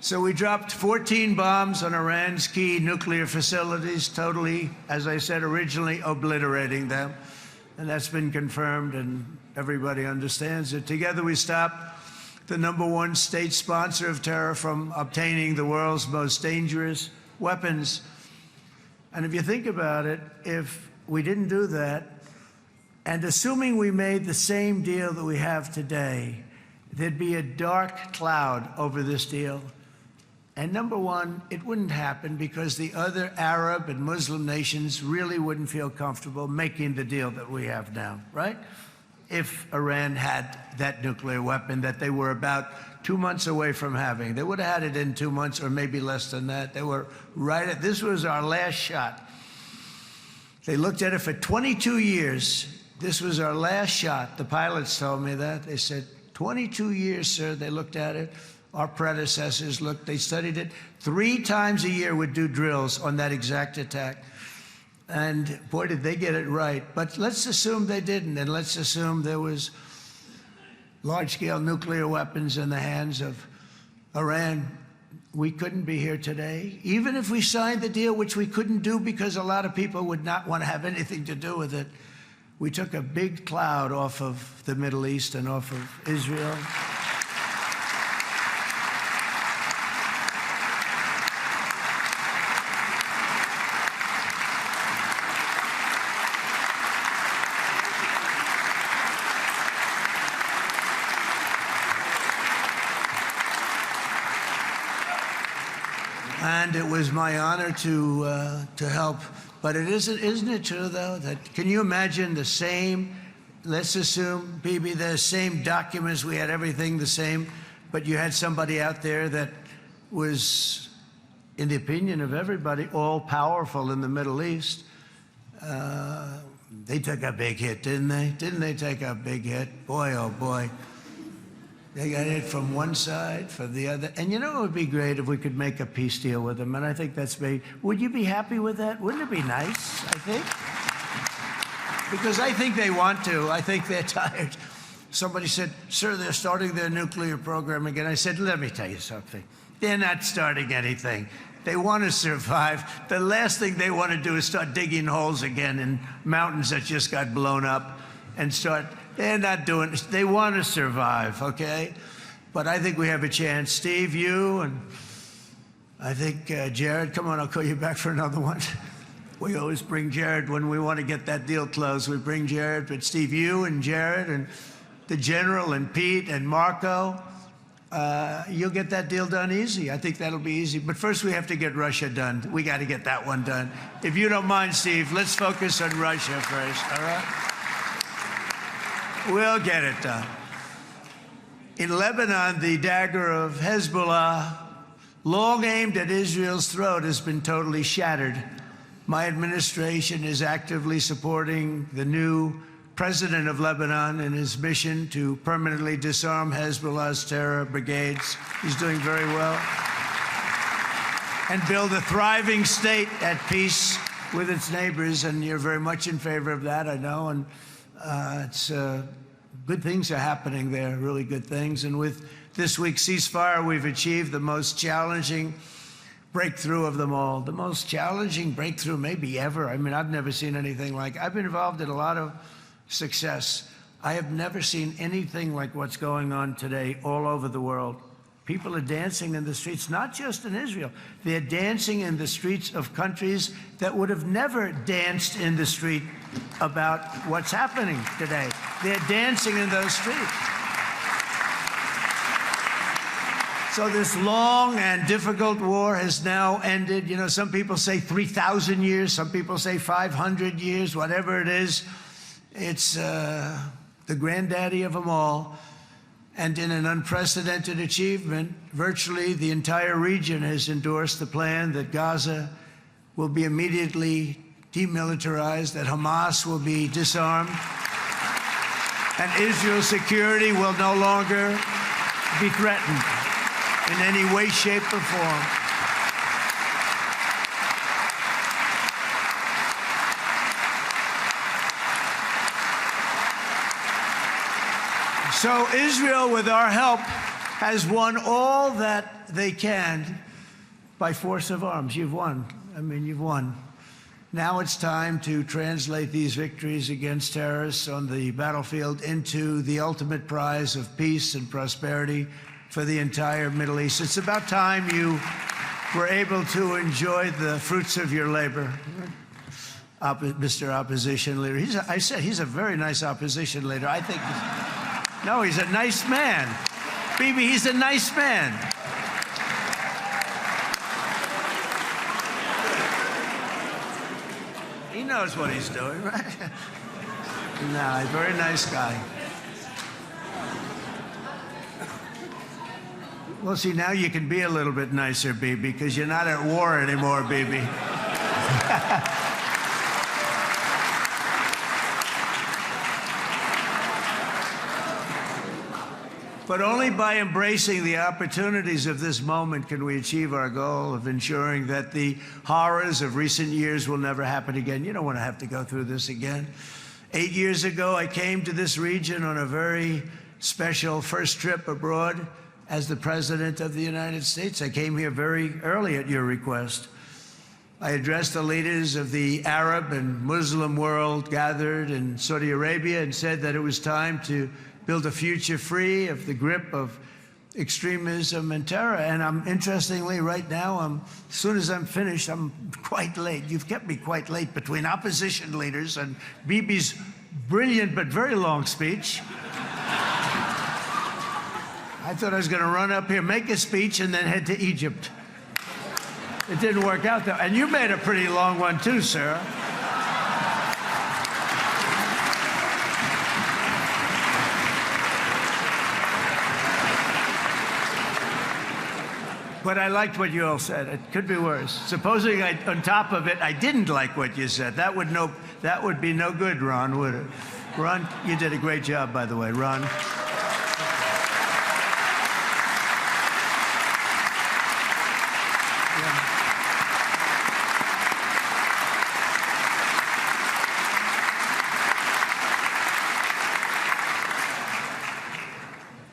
So we dropped 14 bombs on Iran's key nuclear facilities, totally, as I said originally, obliterating them. And that's been confirmed, and everybody understands it. Together we stopped the #1 state sponsor of terror from obtaining the world's most dangerous weapons. And if you think about it, if we didn't do that, and assuming we made the same deal that we have today, there'd be a dark cloud over this deal. And #1, it wouldn't happen because the other Arab and Muslim nations really wouldn't feel comfortable making the deal that we have now, right? If Iran had that nuclear weapon that they were about 2 months away from having. They would have had it in 2 months or maybe less than that. They were right at, this was our last shot. They looked at it for 22 years. This was our last shot. The pilots told me that. They said, 22 years, sir, they looked at it. Our predecessors looked, they studied it. 3 times a year would do drills on that exact attack. And boy, did they get it right. But let's assume they didn't, and let's assume there was large-scale nuclear weapons in the hands of Iran. We couldn't be here today. Even if we signed the deal, which we couldn't do because a lot of people would not want to have anything to do with it, we took a big cloud off of the Middle East and off of Israel. And it was my honor to help. But isn't it true, though, that can you imagine the same, let's assume, Bibi, the same documents, we had everything the same, but you had somebody out there that was, in the opinion of everybody, all-powerful in the Middle East. They took a big hit, didn't they? Didn't they take a big hit? Boy, oh boy. They got hit from one side, from the other. And you know, it would be great if we could make a peace deal with them. And I think that's maybe, would you be happy with that? Wouldn't it be nice, I think? Because I think they want to. I think they're tired. Somebody said, sir, they're starting their nuclear program again. I said, let me tell you something. They're not starting anything. They want to survive. The last thing they want to do is start digging holes again in mountains that just got blown up and start. They're not doing it. They want to survive, okay? But I think we have a chance. Steve, you, and I think Jared, come on, I'll call you back for another one. We always bring Jared when we want to get that deal closed. We bring Jared, but Steve, you and Jared and the General and Pete and Marco, you'll get that deal done easy. I think that'll be easy. But first we have to get Russia done. We got to get that one done. If you don't mind, Steve, let's focus on Russia first, all right? We'll get it done. In Lebanon, the dagger of Hezbollah, long aimed at Israel's throat, has been totally shattered. My administration is actively supporting the new president of Lebanon in his mission to permanently disarm Hezbollah's terror brigades. He's doing very well. And build a thriving state at peace with its neighbors. And you're very much in favor of that, I know. And good things are happening there, really good things. And with this week's ceasefire, we've achieved the most challenging breakthrough of them all. The most challenging breakthrough maybe ever. I mean, I've never seen anything like it. I've been involved in a lot of success. I have never seen anything like what's going on today all over the world. People are dancing in the streets, not just in Israel. They're dancing in the streets of countries that would have never danced in the street about what's happening today. They're dancing in those streets. So this long and difficult war has now ended. You know, some people say 3,000 years, some people say 500 years, whatever it is. It's the granddaddy of them all. And in an unprecedented achievement, virtually the entire region has endorsed the plan that Gaza will be immediately demilitarized, that Hamas will be disarmed, and Israel's security will no longer be threatened in any way, shape, or form. So Israel, with our help, has won all that they can by force of arms. You've won. I mean, you've won. Now it's time to translate these victories against terrorists on the battlefield into the ultimate prize of peace and prosperity for the entire Middle East. It's about time you were able to enjoy the fruits of your labor. Mr. Opposition Leader. I said he's a very nice opposition leader. I think, no, he's a nice man. Bibi, he's a nice man. He knows what he's doing, right? No, he's a very nice guy. Well, see, now you can be a little bit nicer, Bibi, because you're not at war anymore, Bibi. But only by embracing the opportunities of this moment can we achieve our goal of ensuring that the horrors of recent years will never happen again. You don't want to have to go through this again. 8 years ago, I came to this region on a very special first trip abroad as the President of the United States. I came here very early at your request. I addressed the leaders of the Arab and Muslim world gathered in Saudi Arabia and said that it was time to build a future free of the grip of extremism and terror. And interestingly, right now, as soon as I'm finished, I'm quite late. You've kept me quite late between opposition leaders and Bibi's brilliant but very long speech. I thought I was going to run up here, make a speech, and then head to Egypt. It didn't work out, though. And you made a pretty long one, too, sir. But I liked what you all said. It could be worse. Supposing on top of it, I didn't like what you said. That would be no good, Ron, would it? Ron, you did a great job, by the way, Ron.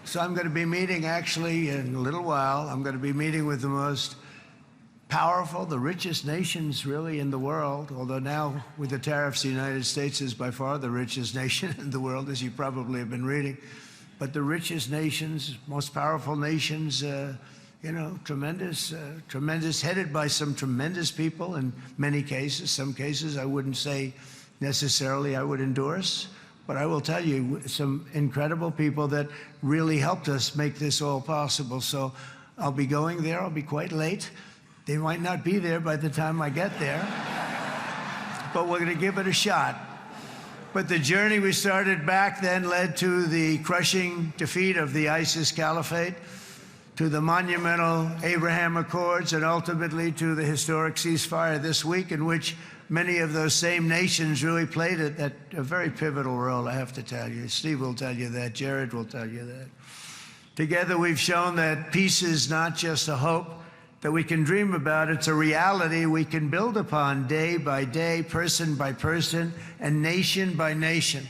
So I'm going to be meeting, actually, in a little while, I'm going to be meeting with the most powerful, the richest nations, really, in the world. Although now, with the tariffs, the United States is by far the richest nation in the world, as you probably have been reading. But the richest nations, most powerful nations, you know, tremendous, headed by some tremendous people in many cases. Some cases I wouldn't say necessarily I would endorse. But I will tell you, some incredible people that really helped us make this all possible. So I'll be going there. I'll be quite late. They might not be there by the time I get there. But we're going to give it a shot. But the journey we started back then led to the crushing defeat of the ISIS caliphate, to the monumental Abraham Accords, and ultimately to the historic ceasefire this week, in which many of those same nations really played a very pivotal role, I have to tell you. Steve will tell you that. Jared will tell you that. Together, we've shown that peace is not just a hope that we can dream about. It's a reality we can build upon day by day, person by person, and nation by nation.